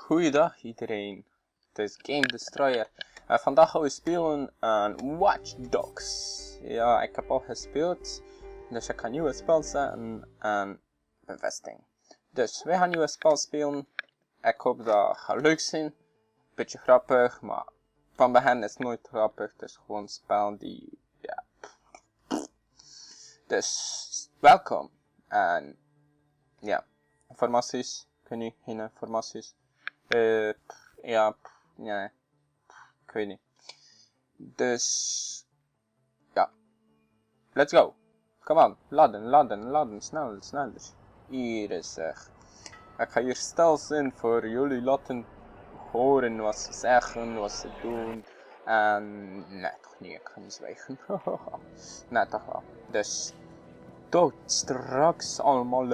Goeiedag iedereen, het is GamesDestroyer en vandaag gaan we spelen aan Watch Dogs. Ja, ik heb al gespeeld, dus ik ga een nieuwe spel zetten en bevestiging. Dus wij gaan een nieuwe spel spelen, ik hoop dat het gaat leuk zijn, beetje grappig, maar van begin is het nooit grappig, het is gewoon een spel die, ja. Dus, welkom en ja, informaties, ik weet niet, geen informaties. Ja, nee, ik weet niet. Dus, ja, let's go. Come on, laden, snel. Hier is er. Ik ga hier stil zijn voor jullie laten horen wat ze zeggen, wat ze doen. En, nee, toch niet, ik ga niet zwijgen. Nee, toch wel. Dus, tot straks allemaal.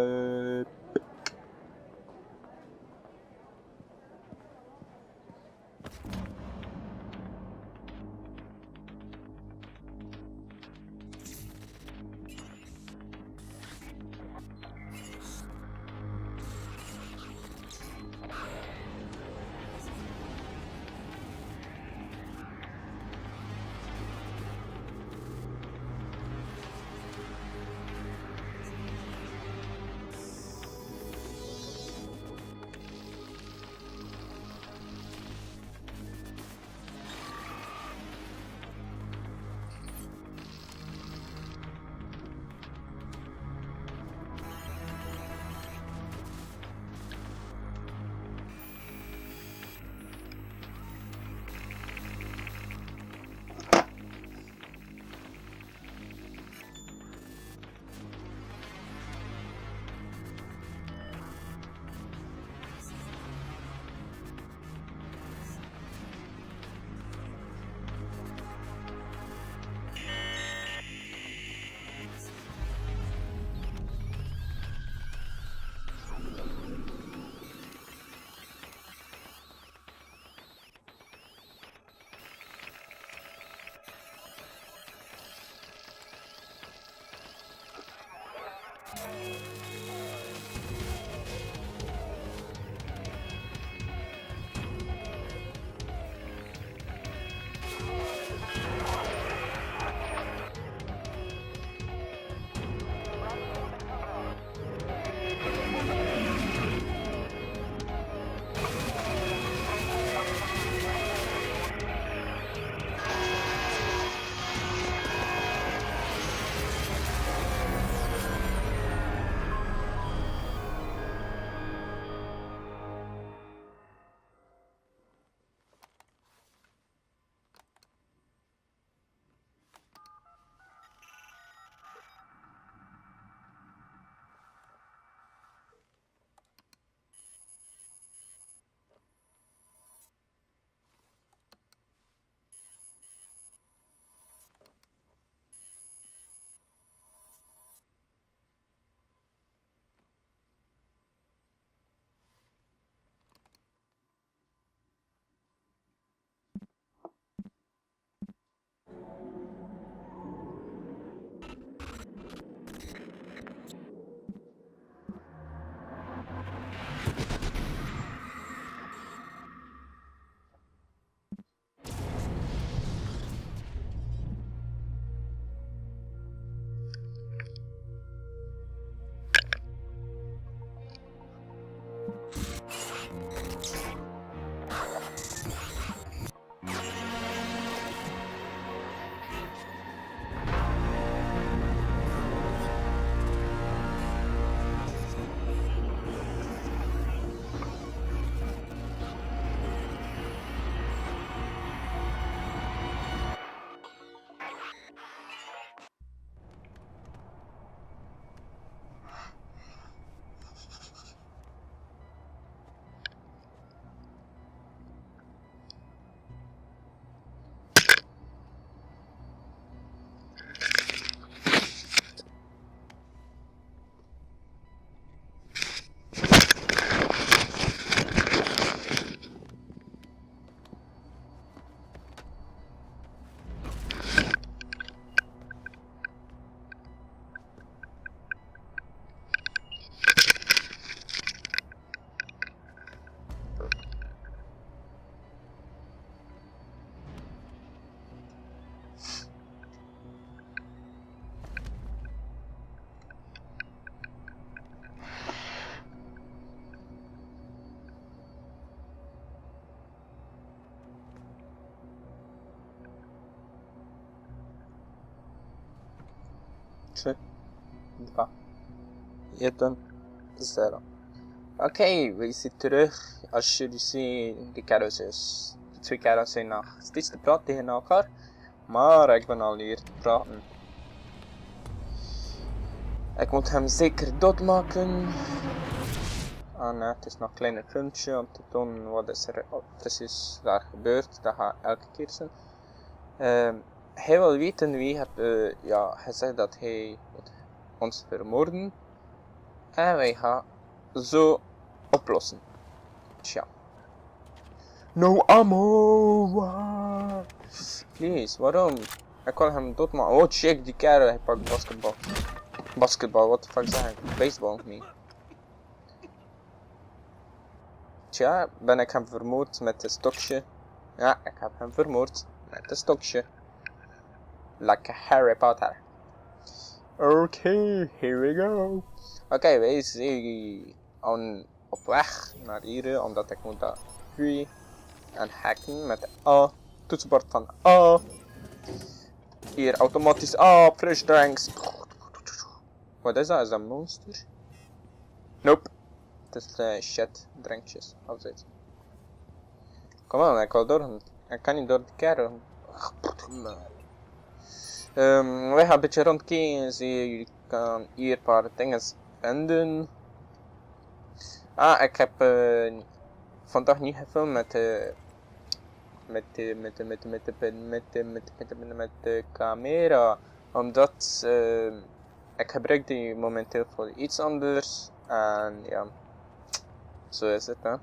3, 2, 1, 0. Oké, we zijn terug. Als jullie zien, de kerels, de twee kerels zijn nog steeds te praten tegen elkaar. Maar ik ben al hier te praten. Ik moet hem zeker doodmaken. En het is nog een kleine filmpje om te tonen wat is er precies daar gebeurt. Dat gaat elke keer zijn. Hij wil weten wie heeft gezegd dat hij ons vermoorden. En wij gaan zo oplossen. Tja. No ammo! Wow. Please, waarom? Ik wil hem doodmaken. Oh, check die kerel, hij pakt basketbal. Basketbal, what the fuck zeg ik? Baseball, nee. Tja, ben ik hem vermoord met een stokje. Ja, ik heb hem vermoord met een stokje. Like Harry Potter. Oké, here we go. Oké, wij zijn op weg naar hier, omdat ik moet dat groeien en hacken met de A. Toetsenbord van A. Hier automatisch A, fresh drinks. Wat is dat? Is dat een monster? Nope. Het is shit, drankjes, of zoiets. Kom aan, ik wil door. Ik kan niet door de kerel. We gaan een beetje rondkijken. Jullie kan hier een paar dingen vinden. Ah, ik heb vandaag niet gefilmd met de camera. Omdat ik gebruik die momenteel voor iets anders. En ja, zo is het, hè.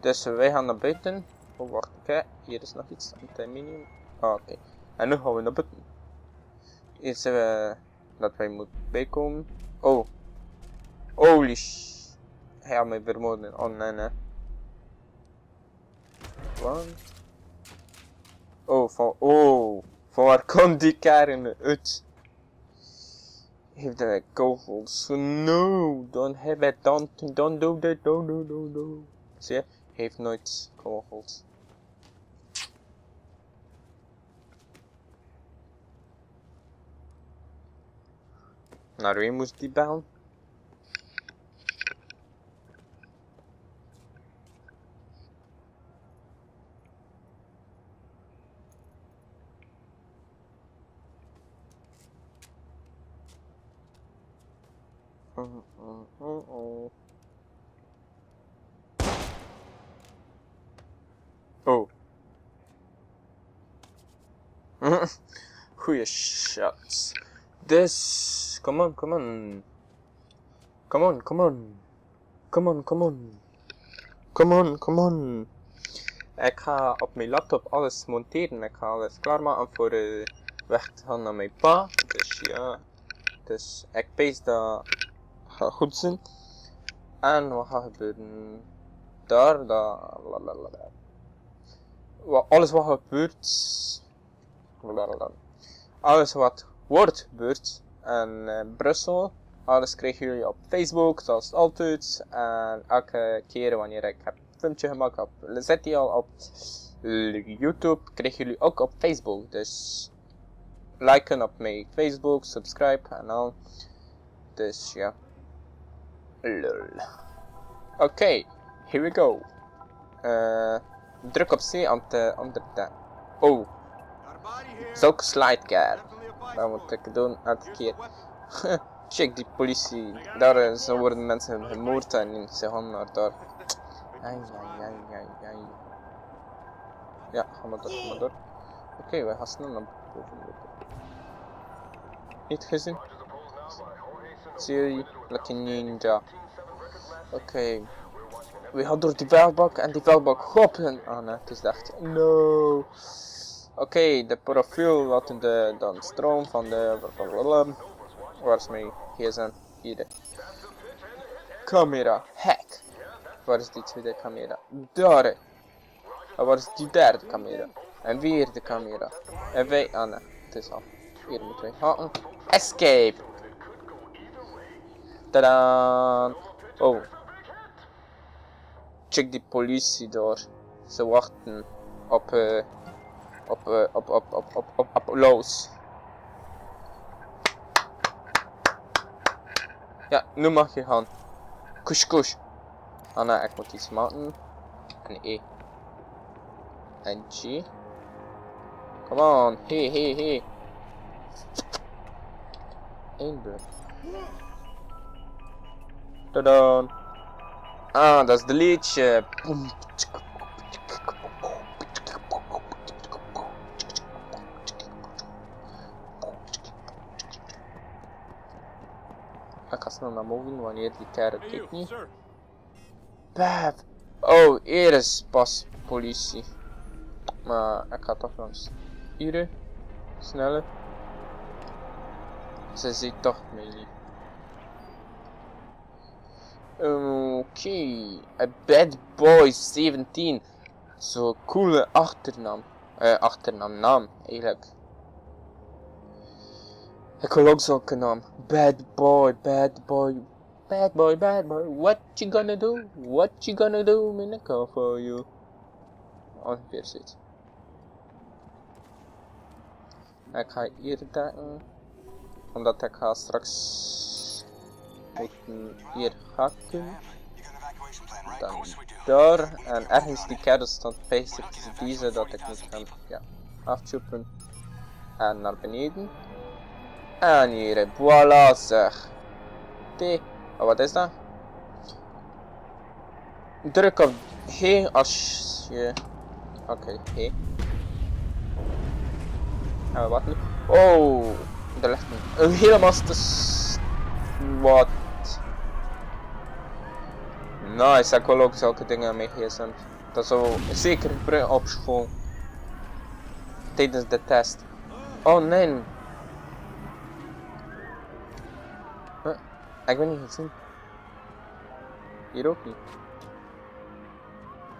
Dus wij gaan naar buiten. Oh, wacht, oké. Hier is nog iets. Antiminium. Ah, oké. En nu gaan we naar buiten. Hier zien we dat wij moeten bijkomen. Oh. Holy sh. Hij gaat mij vermoorden. Oh, nee, nee. Wat? Oh, van waar komt die kern uit? Heeft hij kogels? No, don't have it, don't do that, no. Zie je, hij heeft nooit kogels. Naar wie moest die bellen? Oh. Goeie shots. Dus, come on. Ik ga op mijn laptop alles monteren. Ik ga alles klaarmaken voor weg te gaan naar mijn pa. Dus ja. Dus ik pees dat gaat goed zijn. En wat gaat gebeuren? Alles wat gebeurt. Alles wat wordt gebeurd in Brussel. Alles krijgen jullie op Facebook, zoals altijd. En elke keer wanneer ik heb een filmpje gemaakt, zet die al op YouTube, krijgen jullie ook op Facebook. Dus liken op mijn Facebook, subscribe en al. Dus ja. Lol. Oké, here we go. Druk op C om te ondertellen. Oh. Zulke slidecare. Dat moet ik doen elke keer. Check die politie. Daar zo worden mensen gemoord en ze gaan naar daar. Ai. Ja, ga maar door. Oké, we gaan snel naar boven. Niet gezien? Zie jullie? Lucky ninja. Oké. We gaan door die vuilbak en die vuilbak hoppen. Ah nee, het is echt. No. Oké, de profiel laten de stroom van de. Waar is mijn gsm? Hier. Camera. Hack. Waar is die tweede camera? Daar. En waar is die derde camera? En weer de camera. En wij. Ah nee, het is af. Hier moeten wij gaan. Escape. Tadaa. Oh. Check die politie door. Ze wachten op Loos. Ja, nu mag je gaan. Kush kush. Anna, ik moet iets maken. En E. En G. Come on. Hey. Eén blok. Tada. Ah, dat is de liedje. Ik ga snel naar boven wanneer die terror kijkt niet. Baf. Oh, hier is pas politie. Maar ik ga toch langs hier. Sneller. Ze ziet toch mij niet. Oké. A bad boy 17. Zo'n coole achternaam. Naam eigenlijk. Ik wil ook zulke naam. Bad boy. What you gonna do? I'm gonna call for you. Ongeveer zoiets. Ik ga hier denken. Omdat ik ga straks moeten hier hakken. Dan daar. En ergens die kerel stond bezig te deze dat ik moet gaan afchoppen. En naar beneden. En hier, voilà zeg. T. Oh, wat is dat? Druk op G als je... Oké, G. En wat nu? Oh, er ligt een hele mast. Wat? Nice, ik wil ook zulke dingen mee gsm. Dat zou zeker gebruiken op school. Tijdens de test. Oh nee. Ik ben niet gezien. Hier ook niet.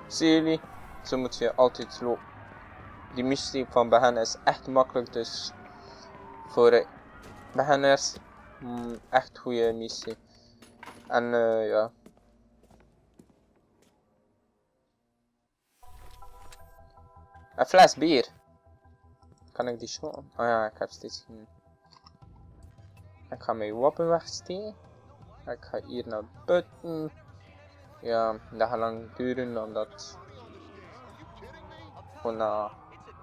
Zie jullie? Zo moet je altijd lopen. Die missie van beginnen is echt makkelijk, dus voor beginners echt goede missie. En ja. Een fles bier. Kan ik die showen? Oh ja, ik heb steeds geen. Ik ga mijn wapen wegsteken. Ik ga hier naar buiten. Ja, dat gaat lang duren omdat gewoon naar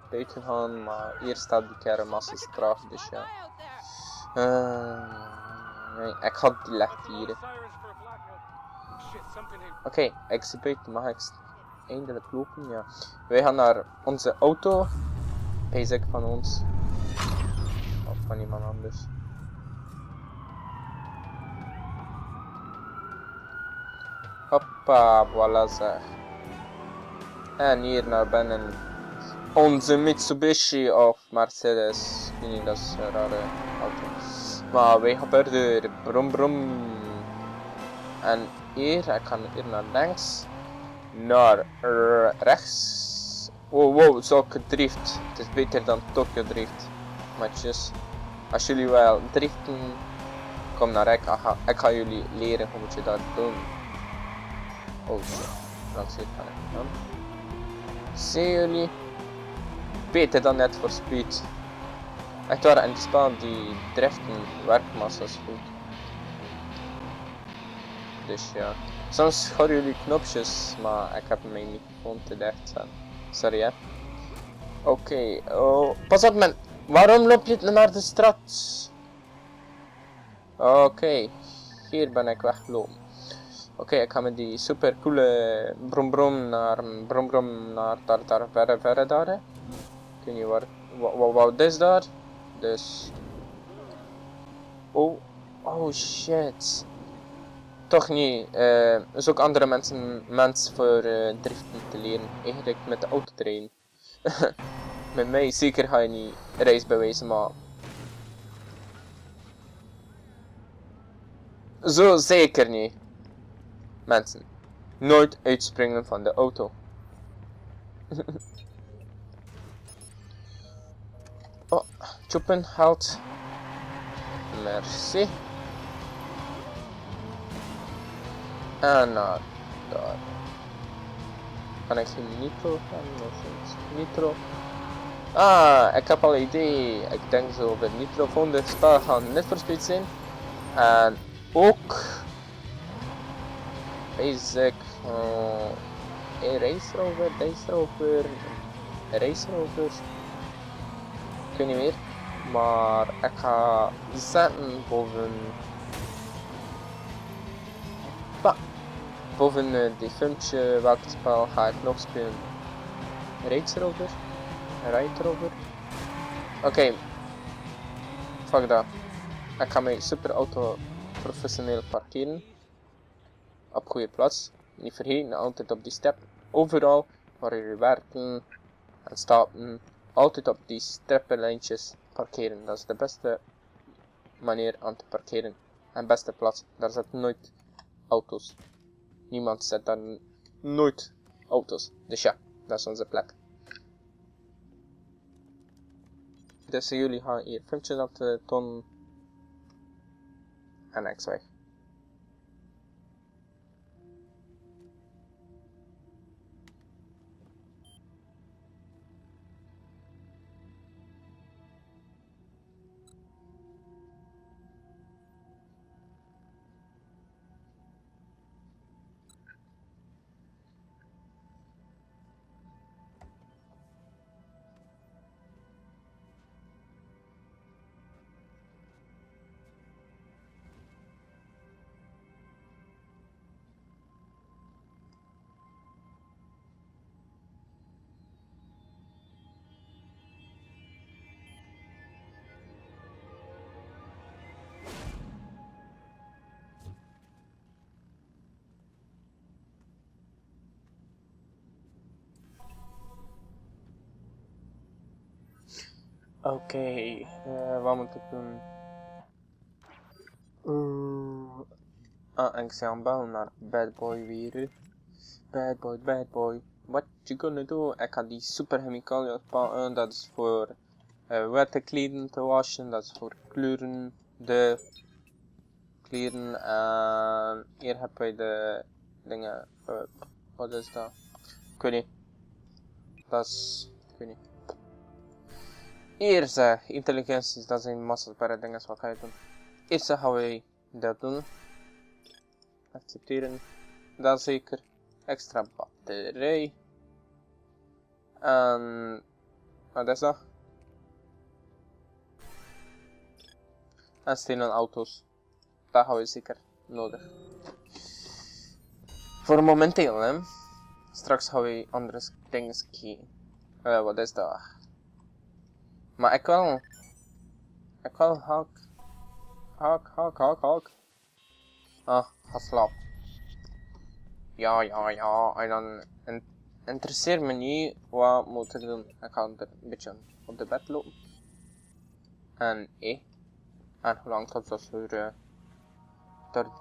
buiten gaan, maar hier staat die kermassie straf, dus ja. Nee, ik ga die licht hier. Oké, exhibit, mag ik eindelijk lopen? Ja. Wij gaan naar onze auto. Basic van ons. Of van iemand anders. Hoppa, voilà zeg. En hier naar binnen. Onze Mitsubishi of Mercedes. Ik weet niet, dat is een rare auto. Maar wij gaan verder. Brom brom. En hier, ik ga hier naar links. Naar rechts. Wow, zulke drift. Het is beter dan Tokyo Drift. Matjes. Als jullie wel driften, kom naar ik. Ik ga jullie leren hoe moet je dat doen. Oh shit, langs hier kan ik dan. Zien jullie? Beter dan net voor speed. Echt waar, in het spel die driften werkmassa's goed. Dus ja. Soms horen jullie knopjes, maar ik heb mijn microfoon te dicht staan. Sorry hè. Oké, oh, pas op man. Waarom loop je naar de straat? Oké, hier ben ik weggelopen. Oké, ik ga met die super coole brom naar daar verre daar. Ik weet niet waar. Wat is daar? Dus. Oh shit. Toch niet. Zoek andere mensen voor driften te leren. Eigenlijk met de auto te rijden. Met mij zeker ga je niet reisbewijzen, maar. Zo zeker niet. Mensen, nooit uitspringen van de auto. Oh, choppen, halt. Merci. En naar daar. Kan ik geen nitro gaan? Nitro. Ah, ik heb al een idee. Ik denk zo bij nitro volgende spel gaan net voor speed zijn. En ook basic race rover, race rovers, ik weet niet meer, maar ik ga zetten boven dit filmpje welk spel ga ik nog spelen. Race rover, ride rover. Oké, fuck dat. Ik ga mijn superauto professioneel parkeren. Op goede plaats. Niet vergeten, altijd op die step. Overal waar jullie werken en stappen. Altijd op die strippenlijntjes parkeren. Dat is de beste manier aan te parkeren. En beste plaats. Daar zitten nooit auto's. Niemand zet daar nooit auto's. Dus ja, dat is onze plek. Dus jullie gaan hier filmpjes laten tonen. En ik weg. Oké, wat moet ik doen? Ik zie aan bellen naar bad boy weer. Bad boy. What you gonna do? Ik ga die superchemicaliën pakken. Dat is voor wette kleren te wassen. Dat is voor kleuren. De kleren. En hier hebben wij de dingen. Wat is dat? Ik weet niet. Dat is. Ik weet niet. Eerst intelligenties, dat zijn massasbare dingen, wat ga je doen? Eerst gaan wij dat doen. Accepteren. Dan zeker extra batterij. En wat is dat? En stenen auto's. Dat gaan we zeker nodig. Voor momenteel, hè. Straks gaan we andere dingen kijken. Wat is dat? Maar ik wil hak. Ga slapen. Ja. En dan interesseert me niet wat moet ik doen. Ik ga er een beetje op de bed lopen. En en hoe lang tot zoals door de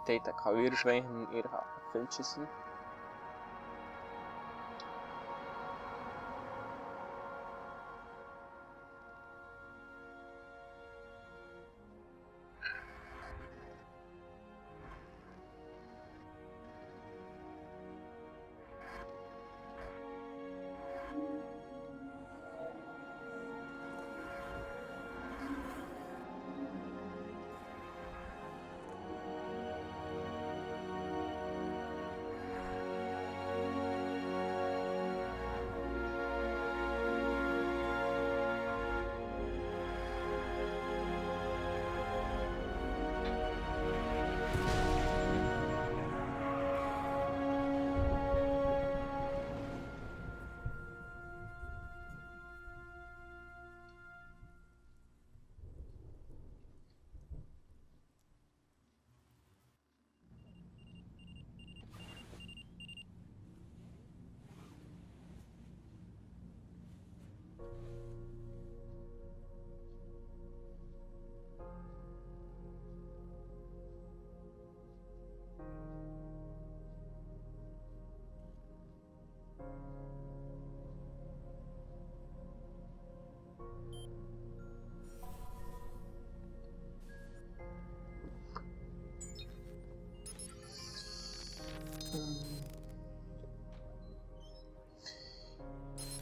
tijd. Ik ga weer zwijgen. Hier ga ik filmpjes zien.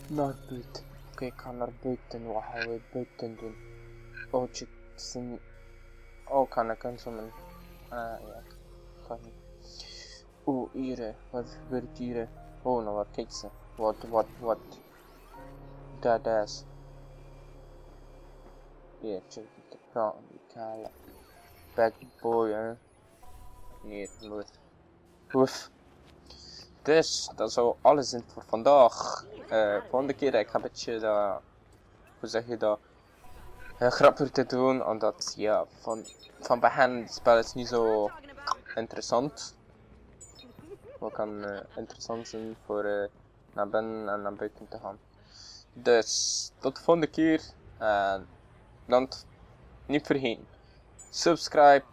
Naar buiten. Oké, ik ga naar buiten. Wat gaan we buiten doen? Oh, chicks. Oh, kan ik eens om een Ja, kan niet. Oeh, hier, wat gebeurt hier? Oh, nou wat, kijk ze. Wat. Dat is. Hier, check de praten, die kale. Bad boy, hè. Nee, nooit. Oef. Dus, dat zou alles zijn voor vandaag. Volgende keer, ik ga een beetje dat, hoe zeg je dat, grappiger te doen, omdat, ja, van begin het spel is niet zo interessant. Wat kan interessant zijn voor naar binnen en naar buiten te gaan. Dus, tot de volgende keer. En dan niet vergeten. Subscribe,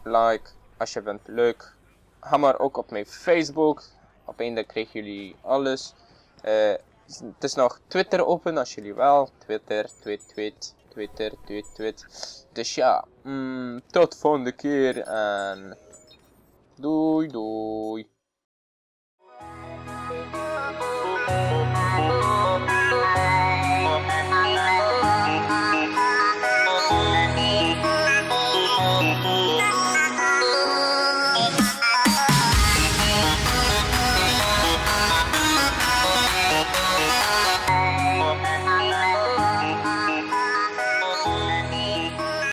like, als je bent leuk. Ga maar ook op mijn Facebook. Op één dag krijgen jullie alles. Het is nog Twitter open als jullie wel. Twitter. Dus ja, tot volgende keer en doei.